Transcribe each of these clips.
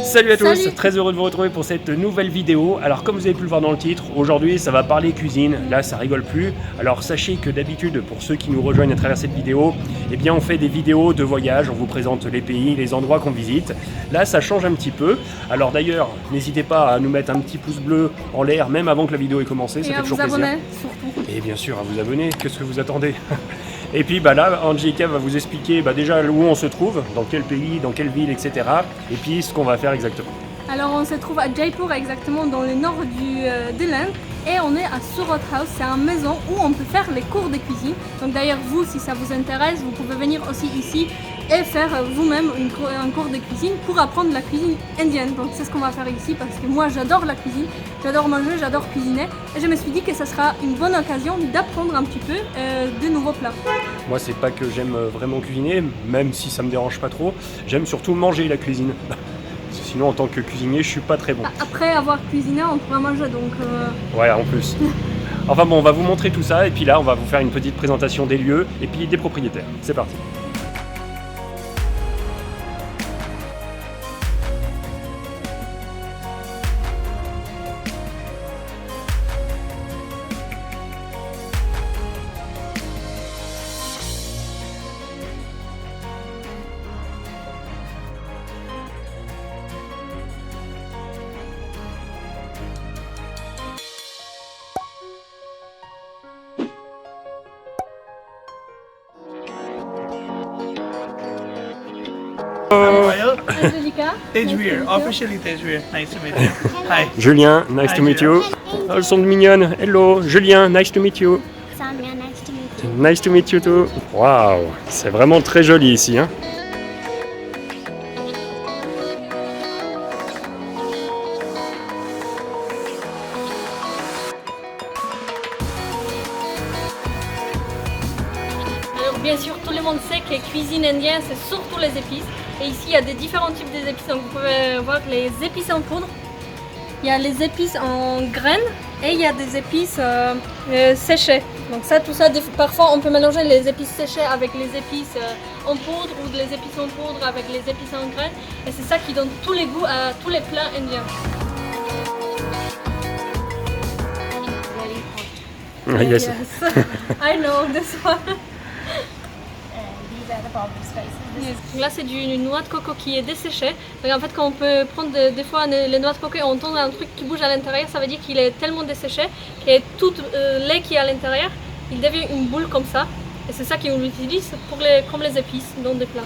Salut à tous, très heureux de vous retrouver pour cette nouvelle vidéo. Alors comme vous avez pu le voir dans le titre, aujourd'hui ça va parler cuisine, là ça rigole plus. Alors sachez que d'habitude, pour ceux qui nous rejoignent à travers cette vidéo, eh bien on fait des vidéos de voyage, on vous présente les pays, les endroits qu'on visite. Là ça change un petit peu. Alors d'ailleurs, n'hésitez pas à nous mettre un petit pouce bleu en l'air, même avant que la vidéo ait commencé, ça fait toujours plaisir. Et à vous abonner surtout. Et bien sûr à vous abonner, qu'est-ce que vous attendez? Et puis là, Angelica va vous expliquer déjà où on se trouve, dans quel pays, dans quelle ville, etc. Et puis ce qu'on va faire exactement. Alors on se trouve à Jaipur, exactement dans le nord de l'Inde. Et on est à Surat House, c'est une maison où on peut faire les cours de cuisine. Donc d'ailleurs vous, si ça vous intéresse, vous pouvez venir aussi ici et faire vous-même un cours de cuisine pour apprendre la cuisine indienne. Donc c'est ce qu'on va faire ici parce que moi j'adore la cuisine, j'adore manger, j'adore cuisiner. Et je me suis dit que ça sera une bonne occasion d'apprendre un petit peu de nouveaux plats. Moi c'est pas que j'aime vraiment cuisiner, même si ça me dérange pas trop, j'aime surtout manger la cuisine. Sinon en tant que cuisinier je suis pas très bon. Après avoir cuisiné on pourra manger donc... Ouais en plus. Enfin bon, on va vous montrer tout ça et puis là on va vous faire une petite présentation des lieux et puis des propriétaires. C'est parti. Angelica. Tejveer, officially Tejveer. Nice to meet you. Hi. Julien, nice to meet you. Oh, elles sont mignonnes. Hello, Julien, nice to meet you. Samia, nice to meet you. Nice to meet you too. Waouh, c'est vraiment très joli ici, hein. Alors bien sûr tout le monde sait que cuisine indienne c'est surtout les épices. Et ici il y a des différents types d'épices, donc vous pouvez voir les épices en poudre. Il y a les épices en graines et il y a des épices séchées. Donc ça, tout ça, parfois on peut mélanger les épices séchées avec les épices en poudre ou les épices en poudre avec les épices en graines. Et c'est ça qui donne tous les goûts à tous les plats indiens. Yes. I know this one. These are the problem spaces. Donc là c'est du noix de coco qui est desséché. Donc en fait quand on peut prendre des fois les noix de coco et on entend un truc qui bouge à l'intérieur, ça veut dire qu'il est tellement desséché que tout lait qui est à l'intérieur, il devient une boule comme ça. Et c'est ça qu'on utilise comme les épices dans des plats.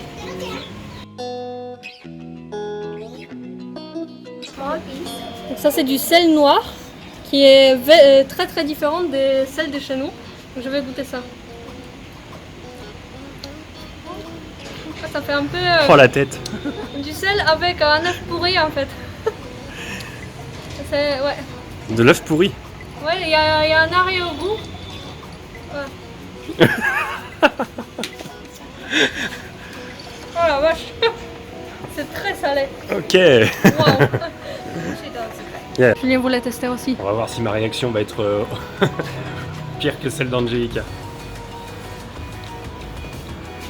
Donc ça c'est du sel noir qui est très très différent des sels de chez nous. Donc je vais goûter ça. Ça fait un peu Oh la tête. du sel avec un œuf pourri en fait. C'est ouais. De l'œuf pourri. Ouais, il y a un arrière-goût. Ouais. Oh la vache. C'est très salé. Ok. Wow. Yeah. Julien voulait tester aussi. On va voir si ma réaction va être pire que celle d'Angelica.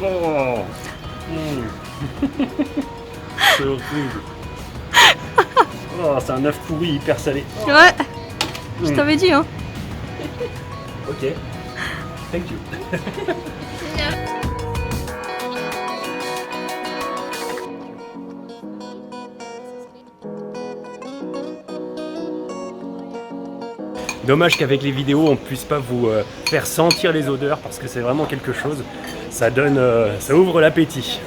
Oh. C'est horrible. Oh, c'est un œuf pourri hyper salé. Oh. Ouais. Je t'avais dit hein. Ok. Thank you. Dommage qu'avec les vidéos on ne puisse pas vous faire sentir les odeurs parce que c'est vraiment quelque chose. Ça donne, ça ouvre l'appétit.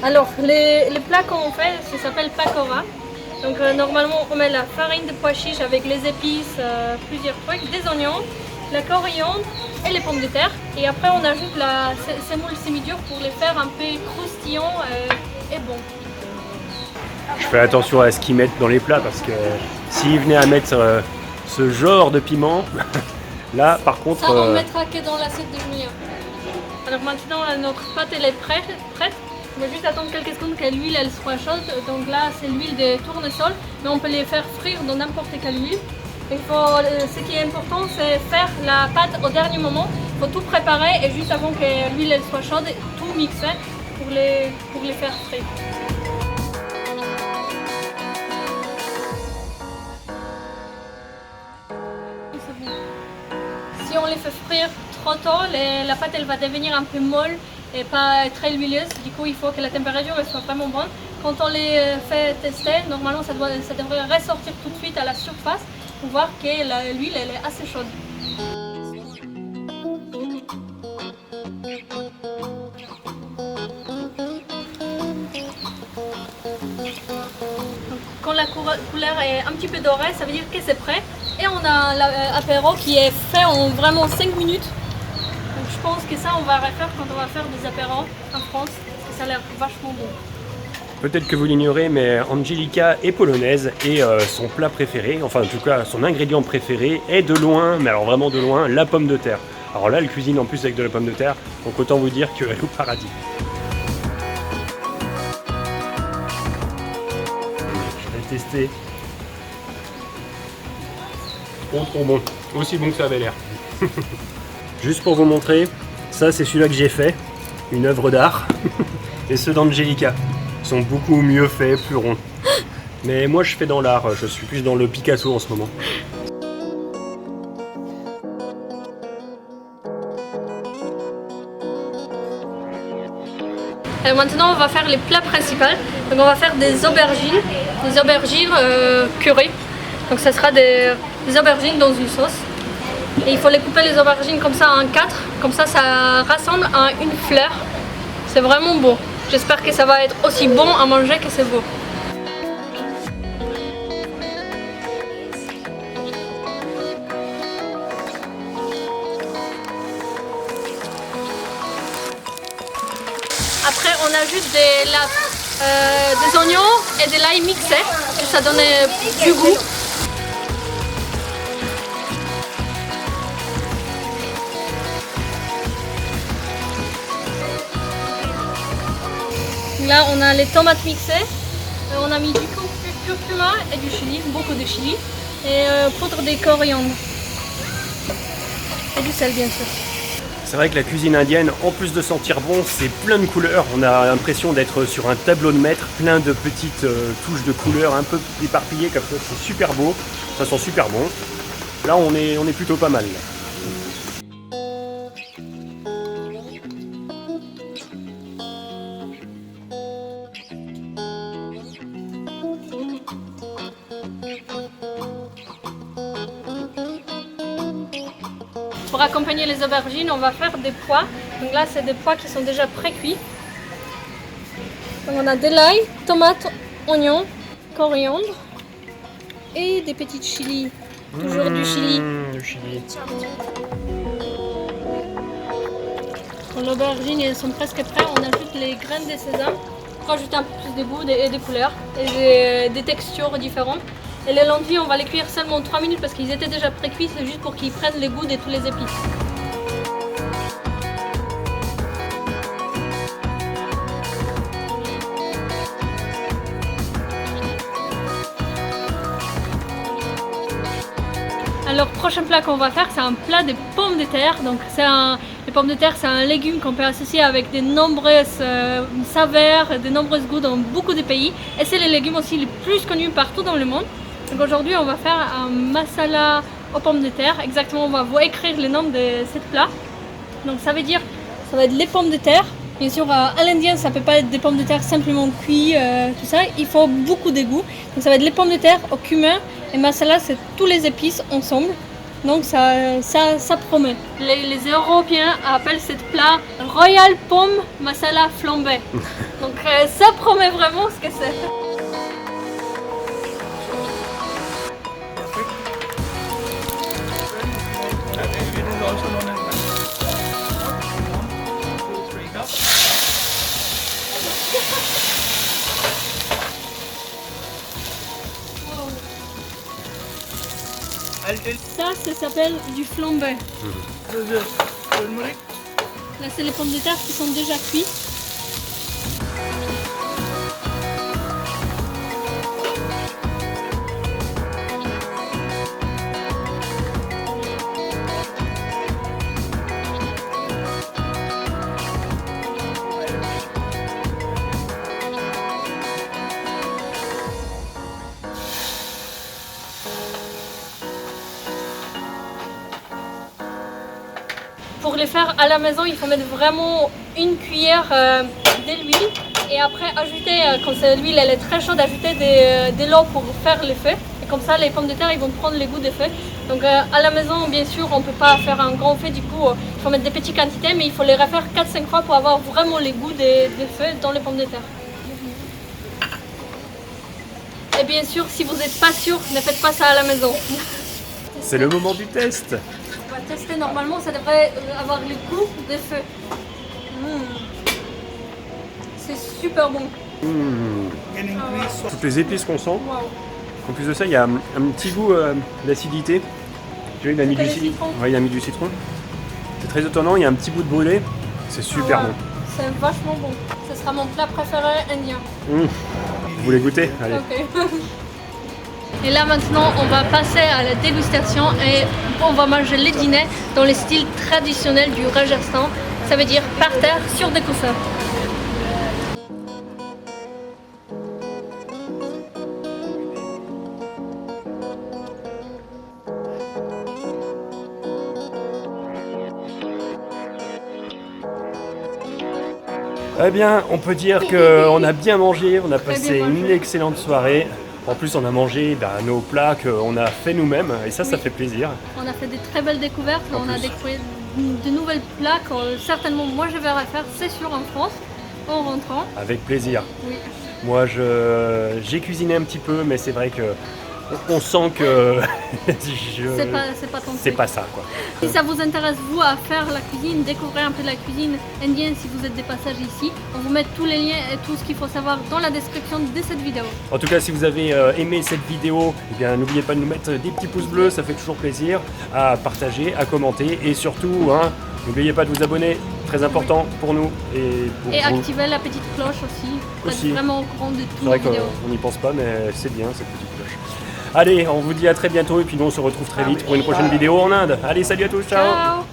Alors les plats qu'on fait, ça s'appelle pakora. Donc normalement on met la farine de pois chiche avec les épices, plusieurs trucs, des oignons, la coriandre et les pommes de terre. Et après on ajoute la semoule semi-dure pour les faire un peu croustillants et bon. Je fais attention à ce qu'ils mettent dans les plats parce que s'ils venaient à mettre ce genre de piment. Là, par contre... Ça, on mettra que dans l'assiette de Julien. Alors maintenant, notre pâte elle est prête. On va juste attendre quelques secondes que l'huile elle soit chaude. Donc là, c'est l'huile de tournesol, mais on peut les faire frire dans n'importe quelle huile. Ce qui est important, c'est faire la pâte au dernier moment. Il faut tout préparer et juste avant que l'huile elle soit chaude, tout mixer pour les faire frire. Si on les fait frire trop tôt, la pâte elle va devenir un peu molle et pas très huileuse. Du coup, il faut que la température elle soit vraiment bonne. Quand on les fait tester, normalement ça devrait ressortir tout de suite à la surface pour voir que l'huile elle est assez chaude. Quand la couleur est un petit peu dorée, ça veut dire que c'est prêt. Et on a l'apéro qui est fait en vraiment 5 minutes. Donc je pense que ça on va refaire quand on va faire des apéros en France, parce que ça a l'air vachement bon. Peut-être que vous l'ignorez, mais Angelica est polonaise et son plat préféré, enfin en tout cas son ingrédient préféré est de loin, mais alors vraiment de loin, la pomme de terre. Alors là, elle cuisine en plus avec de la pomme de terre, donc autant vous dire qu'elle est au paradis. Je vais tester. Trop bon, aussi bon que ça avait l'air. Juste pour vous montrer, ça c'est celui-là que j'ai fait, une œuvre d'art, et ceux d'Angelica sont beaucoup mieux faits, plus ronds. Mais moi je fais dans l'art, je suis plus dans le Picasso en ce moment. Alors maintenant on va faire les plats principaux. Donc on va faire des aubergines curry. Donc ça sera des aubergines dans une sauce. Et il faut les couper les aubergines comme ça en 4, comme ça ça rassemble à une fleur. C'est vraiment beau. J'espère que ça va être aussi bon à manger que c'est beau. Après on ajoute des oignons et de l'ail mixé, et ça donne du goût. Là on a les tomates mixées, on a mis du curcuma et du chili, beaucoup de chili, et poudre de coriandre. Et du sel bien sûr. C'est vrai que la cuisine indienne, en plus de sentir bon, c'est plein de couleurs. On a l'impression d'être sur un tableau de maître, plein de petites touches de couleurs un peu éparpillées comme ça, c'est super beau, ça sent super bon. Là on est plutôt pas mal. Pour accompagner les aubergines, on va faire des pois. Donc là, c'est des pois qui sont déjà pré-cuits. Donc on a de l'ail, tomates, oignons, coriandre et des petites chilis. Toujours du chili. Du chili. L'aubergine, elles sont presque prêtes. On ajoute les graines de sésame pour ajouter un peu plus de goût et de couleurs et des textures différentes. Et les lentilles, on va les cuire seulement 3 minutes parce qu'ils étaient déjà pré-cuits, c'est juste pour qu'ils prennent les goûts de tous les épices. Alors, prochain plat qu'on va faire, c'est un plat de pommes de terre. Donc, les pommes de terre, c'est un légume qu'on peut associer avec de nombreuses saveurs, de nombreux goûts dans beaucoup de pays. Et c'est le légume aussi le plus connu partout dans le monde. Donc aujourd'hui, on va faire un masala aux pommes de terre. Exactement, on va vous écrire le nom de ce plat. Donc ça veut dire, ça va être les pommes de terre. Bien sûr, à l'indien, ça ne peut pas être des pommes de terre simplement cuites, tout ça. Il faut beaucoup de goût. Donc ça va être les pommes de terre au cumin. Et masala, c'est tous les épices ensemble. Donc ça promet. Les Européens appellent ce plat Royal Pomme Masala flambé. Donc ça promet vraiment ce que c'est. It is also known as 1, 2, 3 cups. I'll tell Ça s'appelle du flambé. you the turmeric. Là, c'est les pommes de terre qui sont déjà cuites. Pour les faire à la maison, il faut mettre vraiment une cuillère d'huile et après ajouter, quand l'huile elle est très chaude, ajouter de l'eau pour faire les feux. Et comme ça, les pommes de terre ils vont prendre les goûts des feux. Donc à la maison, bien sûr, on ne peut pas faire un grand feu, du coup, il faut mettre des petites quantités, mais il faut les refaire 4-5 fois pour avoir vraiment les goûts des feux dans les pommes de terre. Et bien sûr, si vous n'êtes pas sûr, ne faites pas ça à la maison. C'est le moment du test. On va tester, normalement ça devrait avoir le goût des feux. C'est super bon. Can increase Toutes les épices qu'on sent. Waouh. En plus de ça, il y a un petit goût d'acidité. Tu vois, il a mis C'est du le citron. citron. Ouais, il a mis du citron. C'est très étonnant, il y a un petit bout de brûlé. C'est super Ouais, bon. C'est vachement bon. Ce sera mon plat préféré indien. Vous voulez goûter? Allez. Ok. Et là maintenant, on va passer à la dégustation et on va manger les dîners dans le style traditionnel du Rajasthan. Ça veut dire par terre sur des coussins. Eh bien, on peut dire qu'on a bien mangé, on a Très passé bien mangé. une excellente soirée. En plus, on a mangé nos plats qu'on a fait nous-mêmes et ça Oui. fait plaisir. On a fait de très belles découvertes, En on a plus. découvert de nouvelles plats que certainement moi je vais refaire, c'est sûr, en France, en rentrant. Avec plaisir. Oui. Moi, j'ai cuisiné un petit peu, mais c'est vrai que on sent que C'est pas ton c'est truc. pas ça, quoi. Si ça vous intéresse, vous, à faire la cuisine, découvrir un peu la cuisine indienne si vous êtes des passages ici, on vous met tous les liens et tout ce qu'il faut savoir dans la description de cette vidéo. En tout cas, si vous avez aimé cette vidéo, eh bien, n'oubliez pas de nous mettre des petits pouces bleus, ça fait toujours plaisir, à partager, à commenter et surtout, n'oubliez pas de vous abonner, très important pour nous et pour Et vous. activer la petite cloche aussi, pour Aussi. être vraiment au courant de C'est toutes vrai les vidéos. qu'on n'y pense pas, mais c'est bien cette petite cloche. Allez, on vous dit à très bientôt et puis nous on se retrouve très vite pour une prochaine vidéo en Inde. Allez, salut à tous, ciao. Ciao.